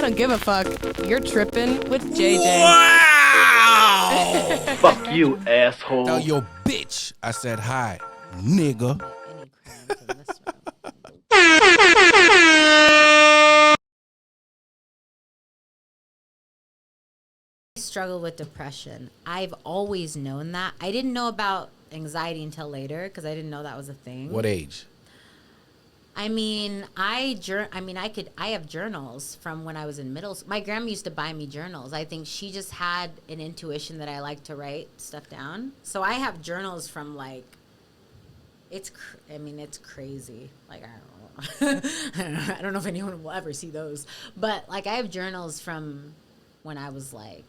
don't give a fuck. You're tripping with JJ. Wow! Fuck you, asshole. Tell your bitch I said hi, nigga. Any crimes in this room. I struggle with depression. I've always known that. I didn't know about anxiety until later because I didn't know that was a thing. What age? I mean, I have journals from when I was in middle school. My grandma used to buy me journals. I think she just had an intuition that I like to write stuff down. So I have journals from like, it's crazy. Like, I don't know. I don't know if anyone will ever see those. But like, I have journals from when I was like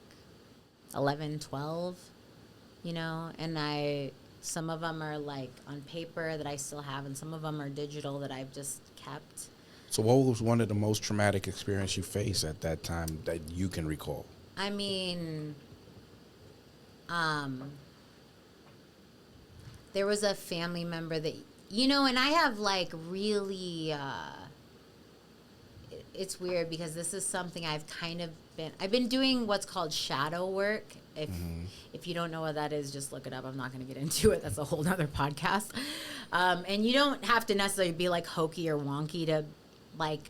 11, 12, you know, and some of them are like on paper that I still have, and some of them are digital that I've just kept. So what was one of the most traumatic experience you faced at that time that you can recall? I mean, there was a family member that, you know, and I have like really, it's weird because this is something I've been doing what's called shadow work. If you don't know what that is, just look it up. I'm not going to get into it. That's a whole nother podcast. And you don't have to necessarily be like hokey or wonky to like,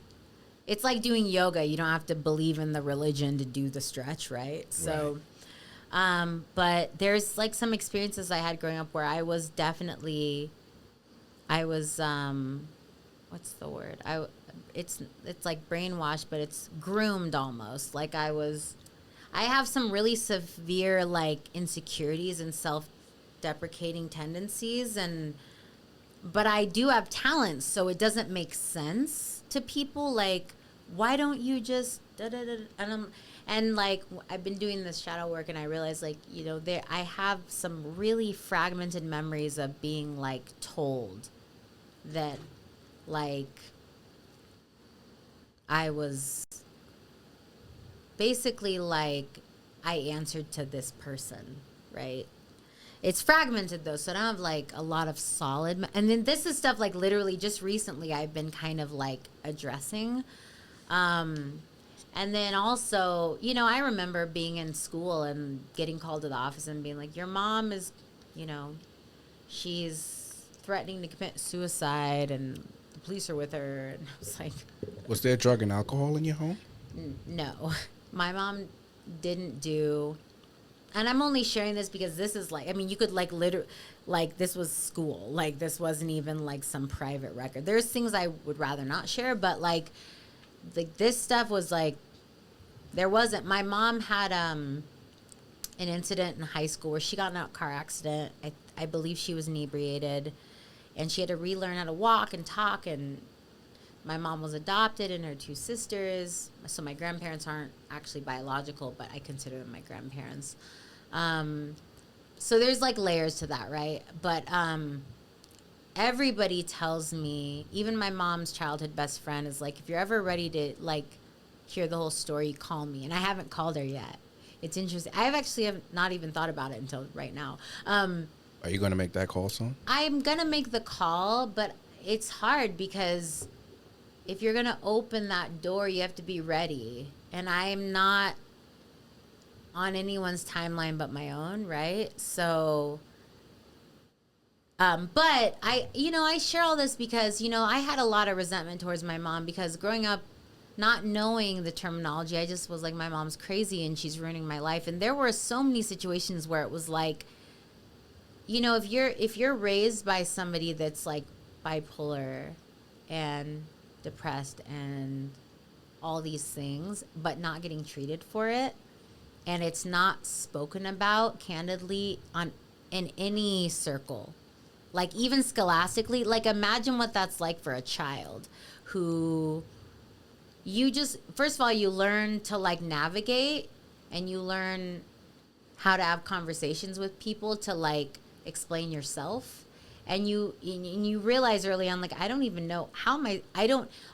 it's like doing yoga. You don't have to believe in the religion to do the stretch, right? So, but there's like some experiences I had growing up where I was, what's the word? It's like brainwashed, but it's groomed almost. Like I have some really severe like insecurities and self-deprecating tendencies, but I do have talents, so it doesn't make sense to people. Like, why don't you just and like I've been doing this shadow work, and I realize like, you know, I have some really fragmented memories of being like told that like I was basically like I answered to this person, right? It's fragmented though, so I don't have like a lot of solid. And then this is stuff like literally just recently I've been kind of like addressing. And then also, you know, I remember being in school and getting called to the office and being like, your mom is, you know, she's threatening to commit suicide and the police are with her. And I was like, Was there drug and alcohol in your home? No. My mom didn't do, and I'm only sharing this because this is like, I mean, you could like literally, like this was school. Like this wasn't even like some private record. There's things I would rather not share, but like this stuff was like, there wasn't, my mom had an incident in high school where she got in a car accident. I believe she was inebriated and she had to relearn how to walk and talk, and my mom was adopted and her two sisters. So my grandparents aren't actually biological, but I consider them my grandparents. So there's like layers to that, right? But everybody tells me, even my mom's childhood best friend is like, if you're ever ready to like hear the whole story, call me. And I haven't called her yet. It's interesting. I have not even thought about it until right now. Are you going to make that call soon? I'm going to make the call, but it's hard because if you're going to open that door, you have to be ready. And I'm not on anyone's timeline but my own, right? So, but I share all this because, you know, I had a lot of resentment towards my mom because growing up, not knowing the terminology, I just was like, my mom's crazy and she's ruining my life. And there were so many situations where it was like, you know, if you're raised by somebody that's like bipolar and depressed and all these things, but not getting treated for it, and it's not spoken about candidly in any circle, like even scholastically, like imagine what that's like for a child who you just, first of all, you learn to like navigate and you learn how to have conversations with people to like explain yourself. And you realize early on, like, I don't even know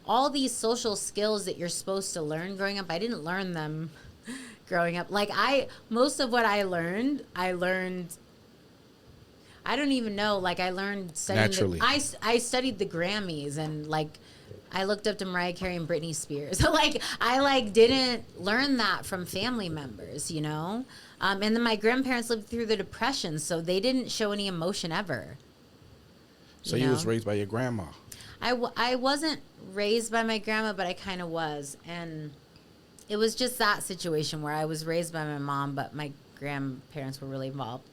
all these social skills that you're supposed to learn growing up, I didn't learn them growing up. Like most of what I learned, I don't even know, like I learned studying naturally. I studied the Grammys and like I looked up to Mariah Carey and Britney Spears. Like, I like didn't learn that from family members, you know? And then my grandparents lived through the Depression, so they didn't show any emotion ever. So you was raised by your grandma. I wasn't raised by my grandma, but I kind of was. And it was just that situation where I was raised by my mom, but my grandparents were really involved.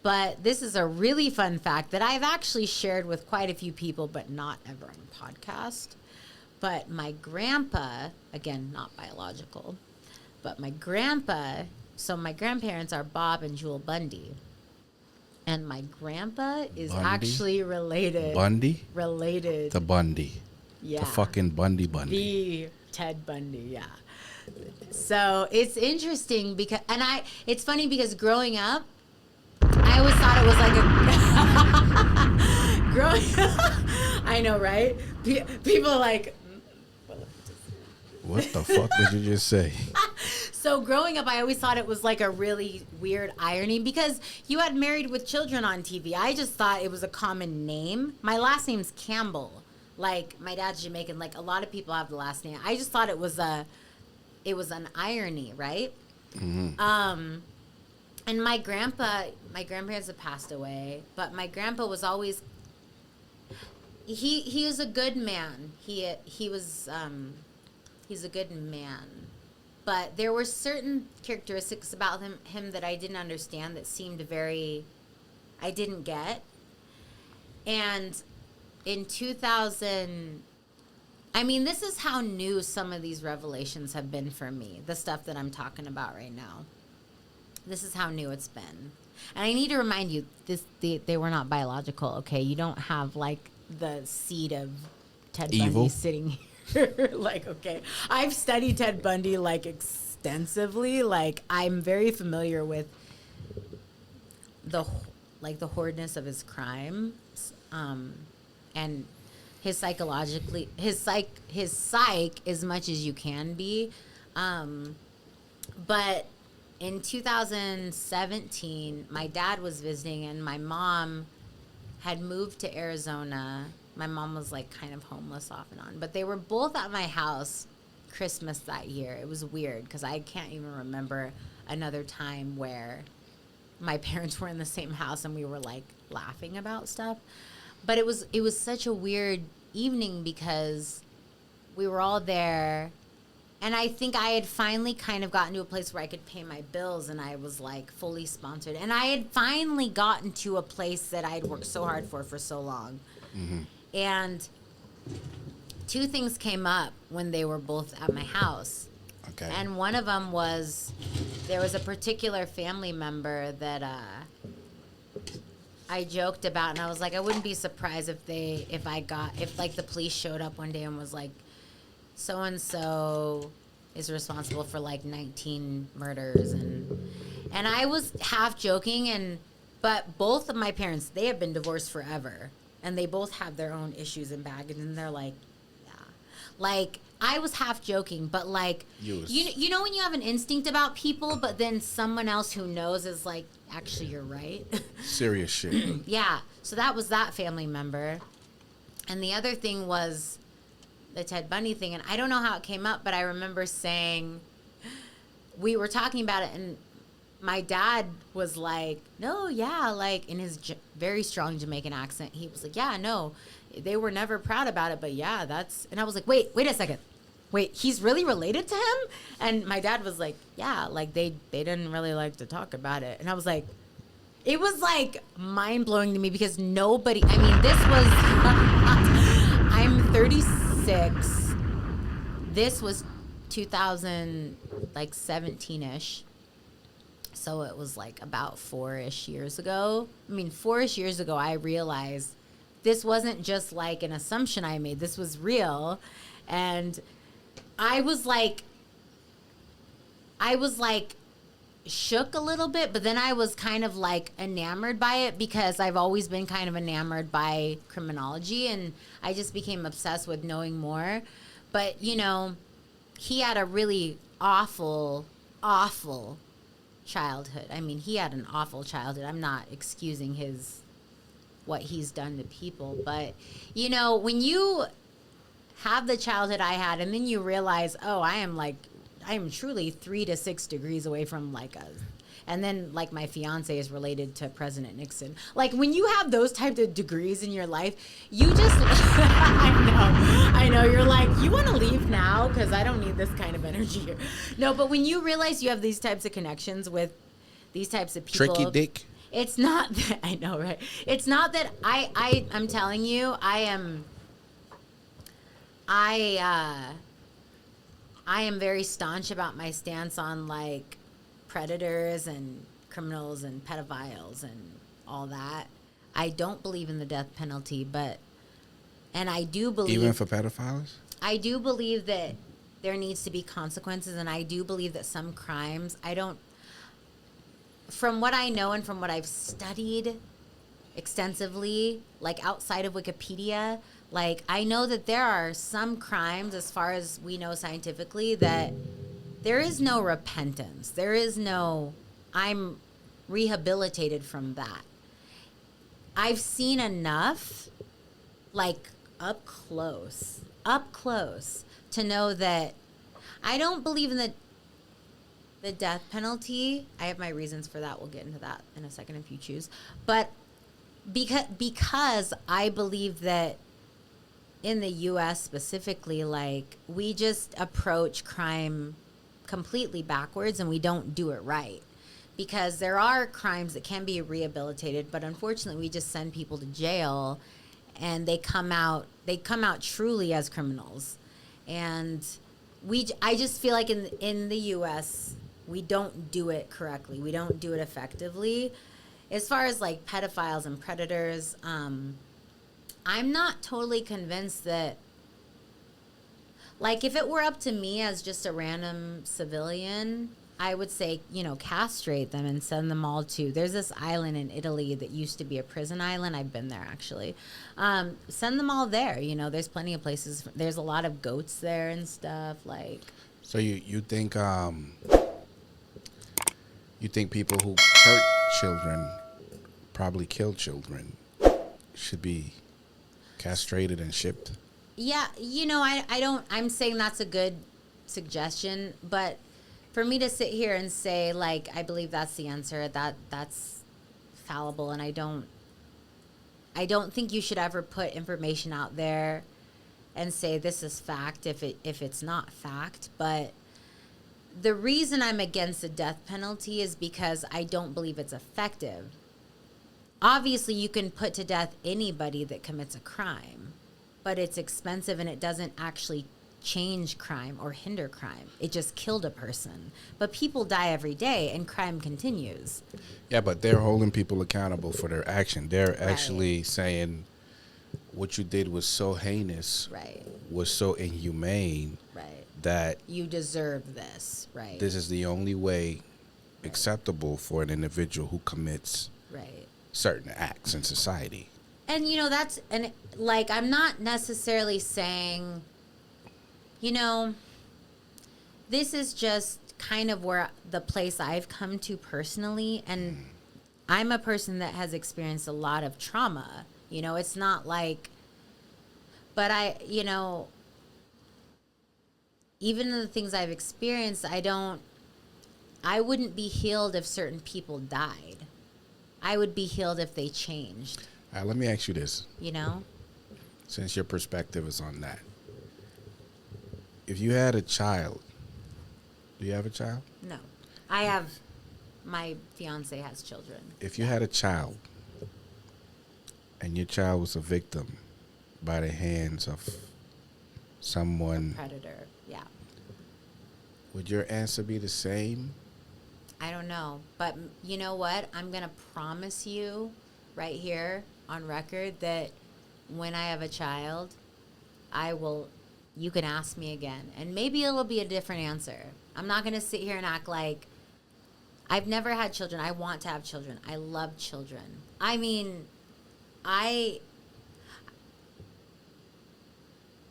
But this is a really fun fact that I've actually shared with quite a few people, but not ever on a podcast. But my grandpa, again, not biological, but my grandpa, so my grandparents are Bob and Jewel Bundy. And my grandpa is Bundy? Actually related. Bundy? Related. To Bundy. Yeah. The fucking Bundy. The Ted Bundy, yeah. So it's interesting because, it's funny because growing up, I always thought it was like a, I know, right? People are like, what the fuck did you just say? So growing up, I always thought it was like a really weird irony because you had Married with Children on TV. I just thought it was a common name. My last name's Campbell. Like, my dad's Jamaican. Like, a lot of people have the last name. I just thought it was an irony, right? Mm-hmm. And my grandparents have passed away, but my grandpa was always, he was a good man. He's a good man. But there were certain characteristics about him that I didn't understand that seemed I didn't get. And in 2000, this is how new some of these revelations have been for me, the stuff that I'm talking about right now. This is how new it's been. And I need to remind you, they were not biological, okay? You don't have, like, the seed of Ted Bundy sitting here. Like, okay. I've studied Ted Bundy, like, extensively. Like, I'm very familiar with the horridness of his crimes. And his psych as much as you can be. But in 2017, my dad was visiting and my mom had moved to Arizona. My mom was like kind of homeless off and on, but they were both at my house Christmas that year. It was weird because I can't even remember another time where my parents were in the same house and we were like laughing about stuff. But it was such a weird evening because we were all there. And I think I had finally kind of gotten to a place where I could pay my bills and I was like fully sponsored. And I had finally gotten to a place that I'd worked so hard for so long. Mm-hmm. And two things came up when they were both at my house. Okay. And one of them was there was a particular family member that I joked about, and I was like, I wouldn't be surprised if the police showed up one day and was like, so and so is responsible for like 19 murders, and I was half joking, but both of my parents, they have been divorced forever, and they both have their own issues and baggage, and they're like, yeah, like I was half joking, but like you know when you have an instinct about people, but then someone else who knows is like, actually you're right. Serious shit. Yeah. So that was that family member, and the other thing was the Ted Bundy thing, and I don't know how it came up, but I remember saying, we were talking about it, and my dad was like, no, yeah, like in his very strong Jamaican accent, he was like, yeah, no, they were never proud about it, but yeah, and I was like, wait a second. Wait, he's really related to him? And my dad was like, yeah, like they didn't really like to talk about it. And I was like, it was like mind-blowing to me because nobody, this was, I'm 36. This was 2017-ish. So it was like about 4-ish years ago. 4-ish years ago, I realized this wasn't just like an assumption I made. This was real. And I was like shook a little bit, but then I was kind of like enamored by it because I've always been kind of enamored by criminology, and I just became obsessed with knowing more. But, you know, he had a really awful childhood. He had an awful childhood. I'm not excusing what he's done to people, but, you know, when you have the childhood I had, and then you realize, oh, I am truly 3 to 6 degrees away from and then like my fiance is related to President Nixon. Like when you have those types of degrees in your life, you just, I know, you're like, you want to leave now? Because I don't need this kind of energy here. No, but when you realize you have these types of connections with these types of people. Tricky dick. It's not that, I know, right? It's not that I'm telling you, I am very staunch about my stance on like predators and criminals and pedophiles and all that. I don't believe in the death penalty, and I do believe... Even for pedophiles? I do believe that there needs to be consequences, and I do believe that some crimes, from what I know and from what I've studied extensively, like outside of Wikipedia, like I know that there are some crimes, as far as we know scientifically, that there is no repentance. There is no, I'm rehabilitated from that. I've seen enough, like up close, to know that I don't believe in the death penalty. I have my reasons for that. We'll get into that in a second if you choose. But because I believe that in the U.S. specifically, like we just approach crime completely backwards and we don't do it right. Because there are crimes that can be rehabilitated, but unfortunately we just send people to jail and they come out truly as criminals. And I just feel like in the U.S. we don't do it correctly. We don't do it effectively. As far as like pedophiles and predators, I'm not totally convinced that, like, if it were up to me as just a random civilian, I would say, castrate them and send them all to, there's this island in Italy that used to be a prison island. I've been there, actually. Send them all there. There's plenty of places. There's a lot of goats there and stuff, like. So you think people who hurt children, probably kill children, should be castrated and shipped? Yeah, I'm saying that's a good suggestion, but for me to sit here and say, like, I believe that's the answer, that's fallible, and I don't think you should ever put information out there and say this is fact if it's not fact. But the reason I'm against the death penalty is because I don't believe it's effective. Obviously, you can put to death anybody that commits a crime, but it's expensive and it doesn't actually change crime or hinder crime. It just killed a person. But people die every day and crime continues. Yeah, but they're holding people accountable for their action. They're actually saying what you did was so heinous, was so inhumane, that you deserve this, right? This is the only way acceptable for an individual who commits certain acts in society. And I'm not necessarily saying, this is just kind of where the place I've come to personally, and I'm a person that has experienced a lot of trauma. It's not like, but even in the things I've experienced, I wouldn't be healed if certain people died. I would be healed if they changed. Let me ask you this. Since your perspective is on that. If you had a child, do you have a child? No. My fiance has children. If you had a child and your child was a victim by the hands of someone... A predator, yeah. Would your answer be the same? I don't know. But you know what? I'm going to promise you right here on record that when I have a child, you can ask me again. And maybe it'll be a different answer. I'm not going to sit here and act like I've never had children. I want to have children. I love children. I mean, I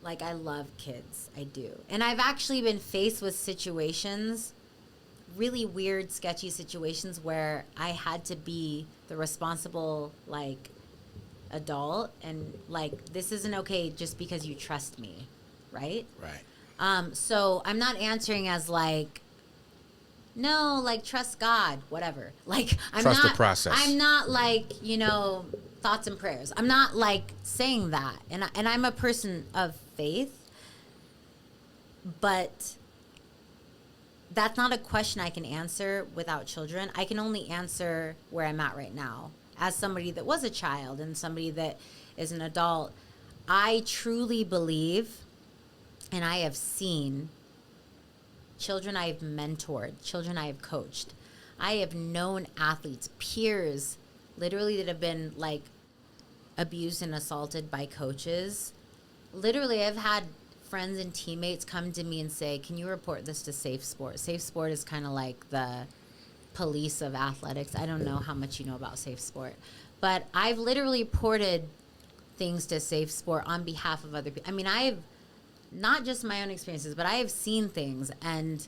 love kids. I do. And I've actually been faced with situations, really weird, sketchy situations where I had to be the responsible, adult and, this isn't okay just because you trust me. right? Right. So I'm not answering as like, no, like trust God, whatever. Like Trust the process. I'm not like, thoughts and prayers. I'm not like saying that. And I'm a person of faith, but that's not a question I can answer without children. I can only answer where I'm at right now. As somebody that was a child and somebody that is an adult, I truly believe, and I have seen children I've mentored, children I have coached. I have known athletes, peers, literally that have been like abused and assaulted by coaches. Literally, I've had friends and teammates come to me and say, can you report this to Safe Sport? Safe Sport is kind of like the police of athletics. I don't know how much you know about Safe Sport, but I've literally reported things to Safe Sport on behalf of other people. I mean, I've not just my own experiences, but I have seen things, and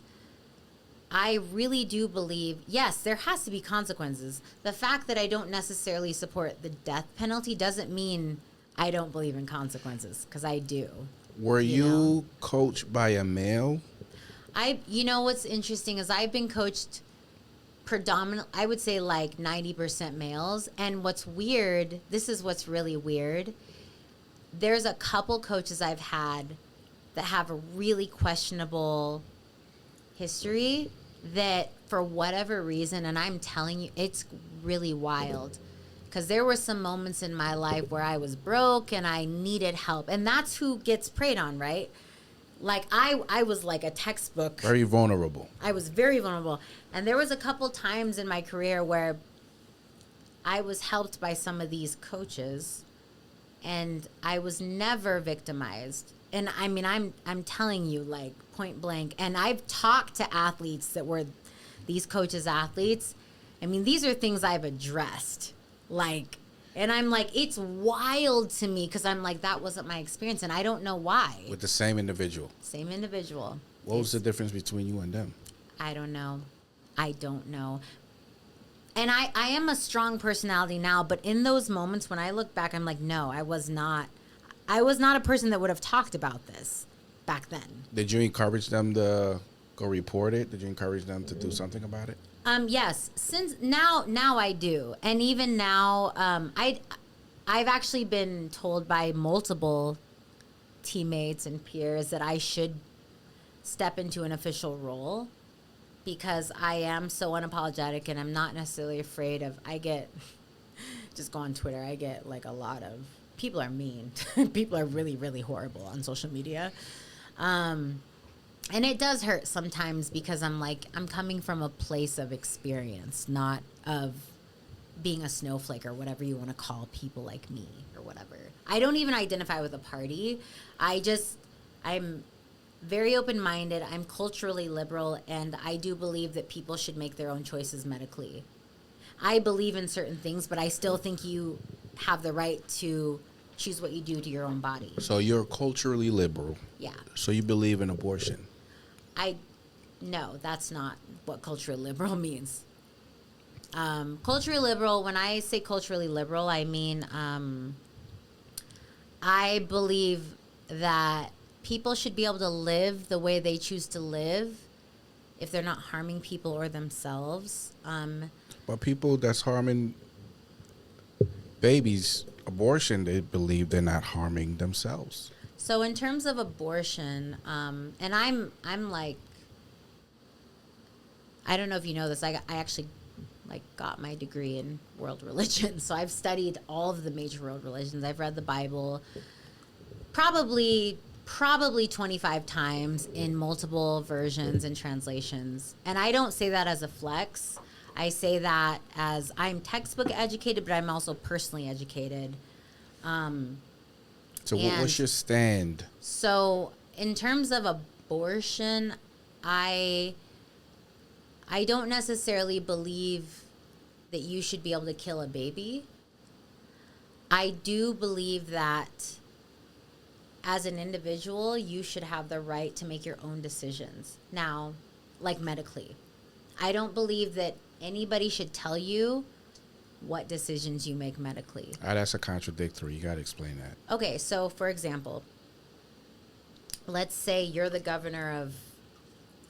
I really do believe, yes, there has to be consequences. The fact that I don't necessarily support the death penalty doesn't mean I don't believe in consequences, because I do. Were you coached by a male? What's interesting is I've been coached predominantly, I would say like 90% males. And what's weird, this is what's really weird. There's a couple coaches I've had that have a really questionable history that for whatever reason, and I'm telling you, it's really wild. Because there were some moments in my life where I was broke and I needed help. And that's who gets preyed on, right? Like, I was like a textbook. Very vulnerable. I was very vulnerable. And there was a couple times in my career where I was helped by some of these coaches, and I was never victimized. And I mean, I'm telling you, like, point blank. And I've talked to athletes that were these coaches' athletes. I mean, these are things I've addressed. Like, and I'm like, it's wild to me because I'm like, that wasn't my experience, and I don't know why. With the same individual. Same individual. What was the difference between you and them? I don't know. And I am a strong personality now, but in those moments when I look back, I'm like, no, I was not a person that would have talked about this back then. Did you encourage them to go report it? Did you encourage them to do something about it? Yes. Since now I do, and even now, I've actually been told by multiple teammates and peers that I should step into an official role because I am so unapologetic and I'm not necessarily afraid of. Just go on Twitter. I get like a lot of people are mean. People are really, really horrible on social media. And it does hurt sometimes because I'm coming from a place of experience, not of being a snowflake or whatever you want to call people like me or whatever. I don't even identify with a party. I'm very open-minded. I'm culturally liberal, and I do believe that people should make their own choices medically. I believe in certain things, but I still think you have the right to choose what you do to your own body. So you're culturally liberal. Yeah. So you believe in abortion. No, that's not what culturally liberal means. Culturally liberal, when I say culturally liberal, I mean, I believe that people should be able to live the way they choose to live if they're not harming people or themselves. But people that's harming babies, abortion, they believe they're not harming themselves. So in terms of abortion, and I'm like, I don't know if you know this, I actually got my degree in world religion. So I've studied all of the major world religions. I've read the Bible probably 25 times in multiple versions and translations. And I don't say that as a flex. I say that as I'm textbook educated, but I'm also personally educated. So what's your stand? So in terms of abortion, I don't necessarily believe that you should be able to kill a baby. I do believe that as an individual, you should have the right to make your own decisions. Now, like medically. I don't believe that anybody should tell you what decisions you make medically. That's a contradictory. You got to explain that. Okay, so for example, let's say you're the governor of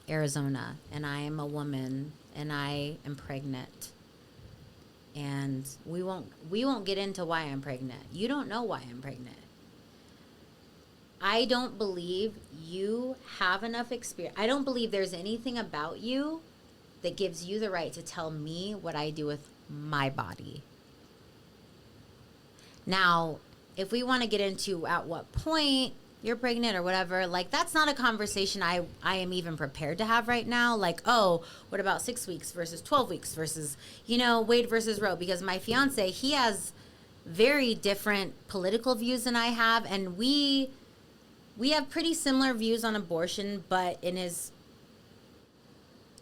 Arizona and I am a woman and I am pregnant. And we won't get into why I'm pregnant. You don't know why I'm pregnant. I don't believe you have enough experience. I don't believe there's anything about you that gives you the right to tell me what I do with my body. Now, if we want to get into at what point you're pregnant or whatever, like, that's not a conversation I am even prepared to have right now. Like, oh, what about 6 weeks versus 12 weeks versus, Wade versus Roe? Because my fiance, he has very different political views than I have, and we have pretty similar views on abortion, but in his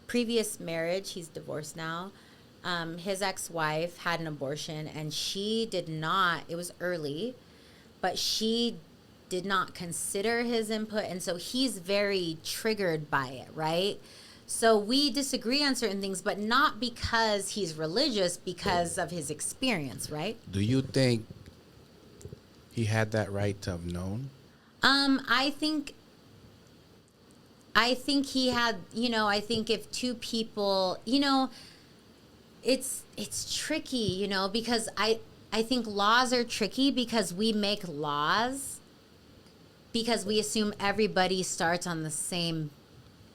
previous marriage, he's divorced now, his ex-wife had an abortion, and she did not, it was early, but she did not consider his input, and so he's very triggered by it, right? So we disagree on certain things, but not because he's religious, because of his experience, right? Do you think he had that right to have known? I think he had, I think if two people, it's tricky, because I think laws are tricky because we make laws because we assume everybody starts on the same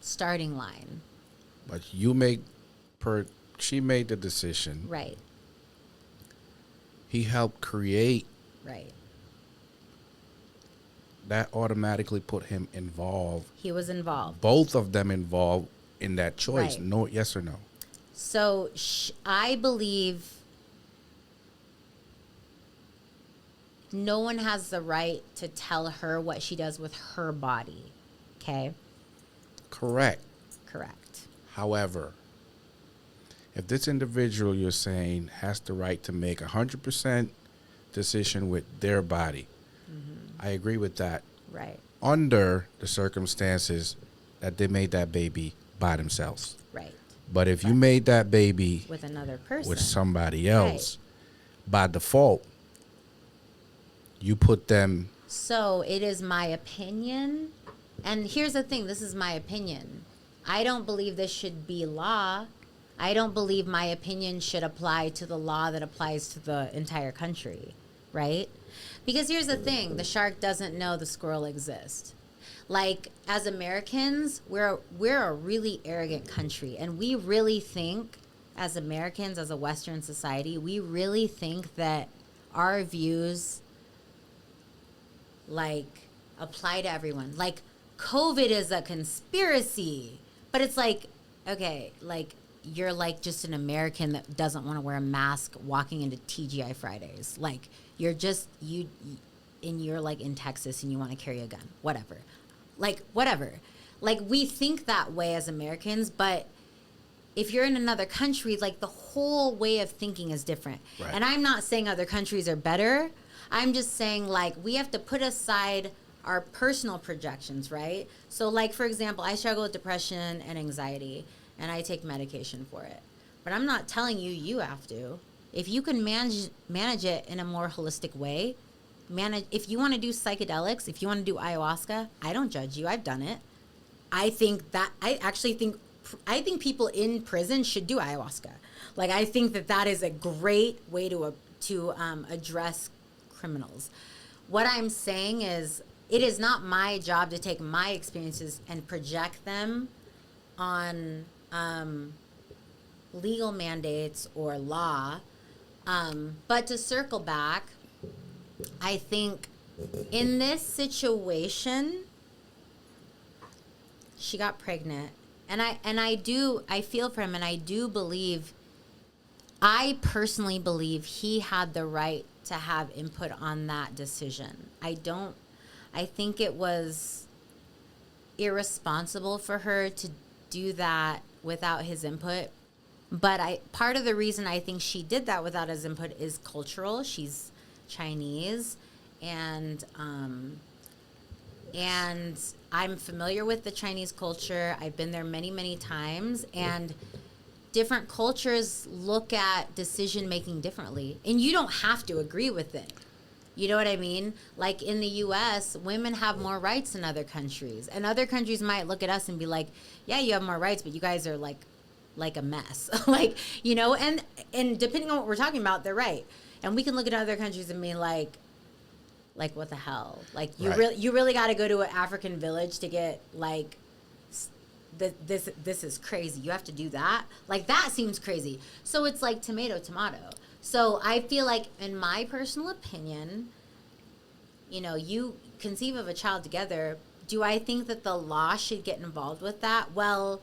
starting line. But she made the decision. Right. He helped create. Right. That automatically put him involved. He was involved. Both of them involved in that choice. Right. No, yes or no? So I believe no one has the right to tell her what she does with her body. Okay? Correct. Correct. However, if this individual you're saying has the right to make 100% decision with their body, I agree with that. Right. Under the circumstances that they made that baby by themselves. Right. But if you made that baby with another person, with somebody else, by default, you put them. So it is my opinion. And here's the thing. This is my opinion. I don't believe this should be law. I don't believe my opinion should apply to the law that applies to the entire country. Right? Because here's the thing. The shark doesn't know the squirrel exists. Like, as Americans, we're a really arrogant country. And we really think, as Americans, as a Western society, we really think that our views, like, apply to everyone. Like, COVID is a conspiracy. But it's like, okay, like, you're like just an American that doesn't want to wear a mask walking into TGI Fridays. Like, you're just, you're like in Texas and you want to carry a gun. Whatever. Like, whatever. Like, we think that way as Americans, but if you're in another country, like, the whole way of thinking is different. Right. And I'm not saying other countries are better. I'm just saying, like, we have to put aside our personal projections, right? So, like, for example, I struggle with depression and anxiety, and I take medication for it. But I'm not telling you you have to. If you can manage it in a more holistic way, if you want to do psychedelics, if you want to do ayahuasca, I don't judge you. I've done it. I think people in prison should do ayahuasca. Like, I think that is a great way to address criminals. What I'm saying is, it is not my job to take my experiences and project them on legal mandates or law. But to circle back, I think in this situation, she got pregnant. And I feel for him, and I personally believe he had the right to have input on that decision. I think it was irresponsible for her to do that without his input. But part of the reason I think she did that without his input is cultural. She's Chinese, and I'm familiar with the Chinese culture. I've been there many, many times, and different cultures look at decision making differently, and you don't have to agree with it. You know what I mean? Like in the U.S., women have more rights than other countries. And other countries might look at us and be like, yeah, you have more rights, but you guys are like a mess. Like, you know, and depending on what we're talking about, they're right. And we can look at other countries and be like what the hell? Like you really got to go to an African village to get like this is crazy. You have to do that. Like that seems crazy. So it's like tomato. So I feel like, in my personal opinion, you know, you conceive of a child together. Do I think that the law should get involved with that? Well,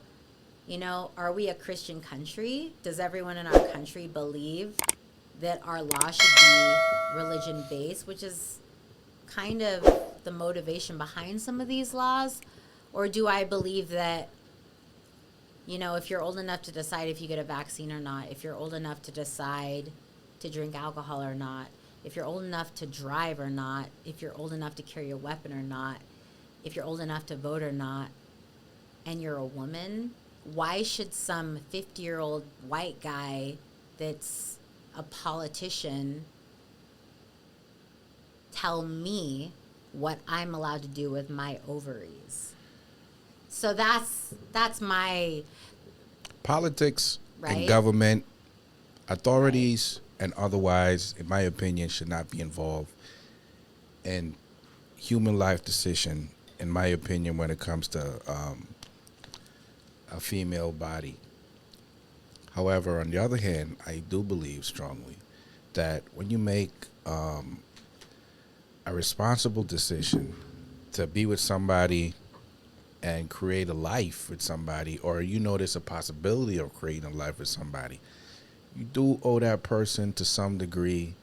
you know, are we a Christian country? Does everyone in our country believe that our law should be religion-based, which is kind of the motivation behind some of these laws? Or do I believe that, you know, if you're old enough to decide if you get a vaccine or not, if you're old enough to decide to drink alcohol or not, if you're old enough to drive or not, if you're old enough to carry a weapon or not, if you're old enough to vote or not, and you're a woman, why should some 50-year-old white guy that's a politician tell me what I'm allowed to do with my ovaries? So that's my... Politics right? and government, authorities... Right. And otherwise, in my opinion, should not be involved in human life decision, in my opinion, when it comes to a female body. However, on the other hand, I do believe strongly that when you make a responsible decision to be with somebody and create a life with somebody, or you know there's a possibility of creating a life with somebody, you do owe that person, to some degree,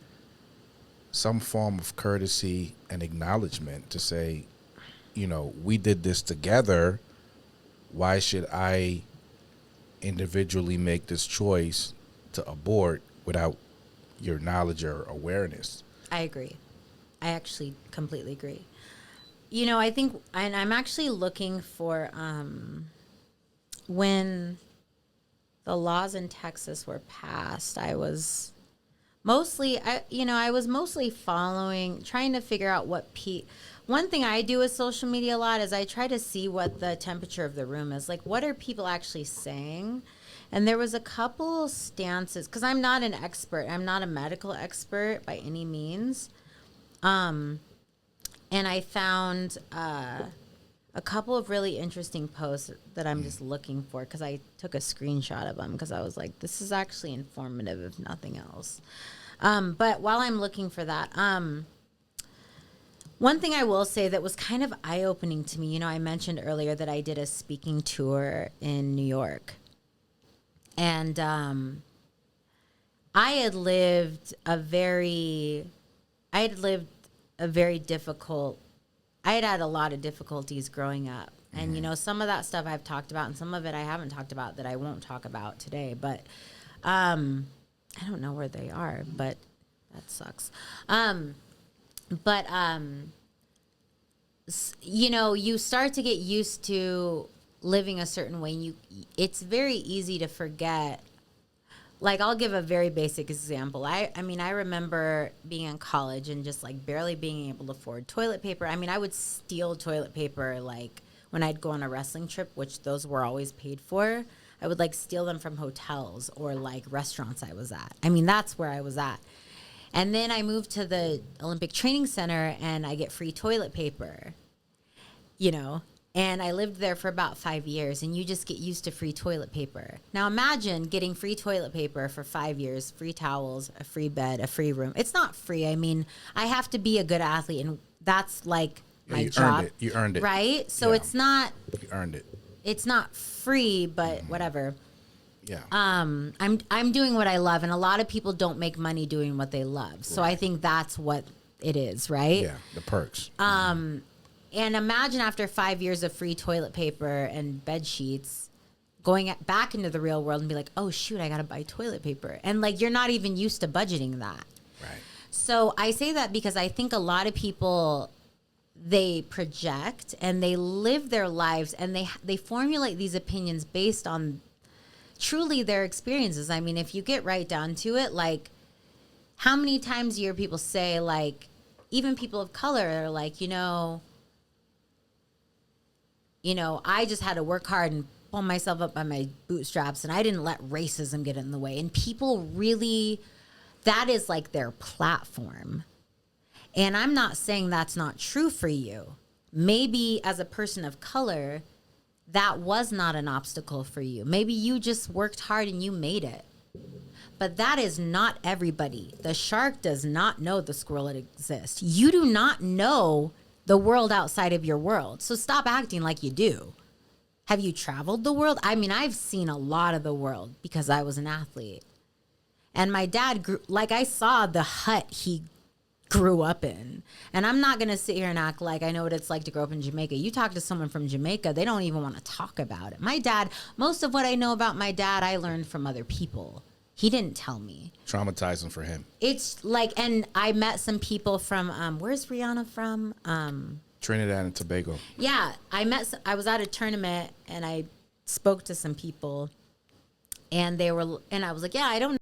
some form of courtesy and acknowledgement to say, you know, we did this together. Why should I individually make this choice to abort without your knowledge or awareness? I agree. I actually completely agree. You know, I think, and I'm actually looking for when the laws in Texas were passed, I was mostly following, trying to figure out what one thing I do with social media a lot is I try to see what the temperature of the room is. Like, what are people actually saying? And there was a couple stances, because I'm not an expert. I'm not a medical expert by any means. And I found a couple of really interesting posts that I'm just looking for, because I took a screenshot of them because I was like, this is actually informative if nothing else. But while I'm looking for that, one thing I will say that was kind of eye-opening to me, you know, I mentioned earlier that I did a speaking tour in New York. And I had lived a very difficult, I had a lot of difficulties growing up. And, you know, some of that stuff I've talked about and some of it I haven't talked about that I won't talk about today. But I don't know where they are, but that sucks. You know, you start to get used to living a certain way. It's very easy to forget. Like, I'll give a very basic example. I mean, I remember being in college and just, like, barely being able to afford toilet paper. I mean, I would steal toilet paper, like, when I'd go on a wrestling trip, which those were always paid for. I would, like, steal them from hotels or, like, restaurants I was at. I mean, that's where I was at. And then I moved to the Olympic Training Center, and I get free toilet paper, you know. And I lived there for about 5 years, and you just get used to free toilet paper. Now imagine getting free toilet paper for 5 years, free towels, a free bed, a free room. It's not free. I mean, I have to be a good athlete, and that's like my job. You earned it. Right? So it's not... You earned it. It's not free, but whatever. Yeah. I'm doing what I love, and a lot of people don't make money doing what they love. So I think that's what it is, right? Yeah, the perks. And imagine after 5 years of free toilet paper and bed sheets, going back into the real world and be like, oh, shoot, I got to buy toilet paper. And, like, you're not even used to budgeting that. Right. So I say that because I think a lot of people, they project and they live their lives and they formulate these opinions based on truly their experiences. I mean, if you get right down to it, like, how many times do you hear people say, like, even people of color are like, I just had to work hard and pull myself up by my bootstraps, and I didn't let racism get in the way. And people really, that is like their platform. And I'm not saying that's not true for you. Maybe as a person of color, that was not an obstacle for you. Maybe you just worked hard and you made it. But that is not everybody. The shark does not know the squirrel exists. You do not know the world outside of your world. So stop acting like you do. Have you traveled the world? I mean, I've seen a lot of the world because I was an athlete. And my dad grew, like I saw the hut he grew up in. And I'm not going to sit here and act like I know what it's like to grow up in Jamaica. You talk to someone from Jamaica, they don't even want to talk about it. My dad, most of what I know about my dad, I learned from other people. He didn't tell me. Traumatizing for him. It's like, and I met some people from, where's Rihanna from? Trinidad and Tobago. Yeah, I was at a tournament and I spoke to some people and I was like, yeah, I don't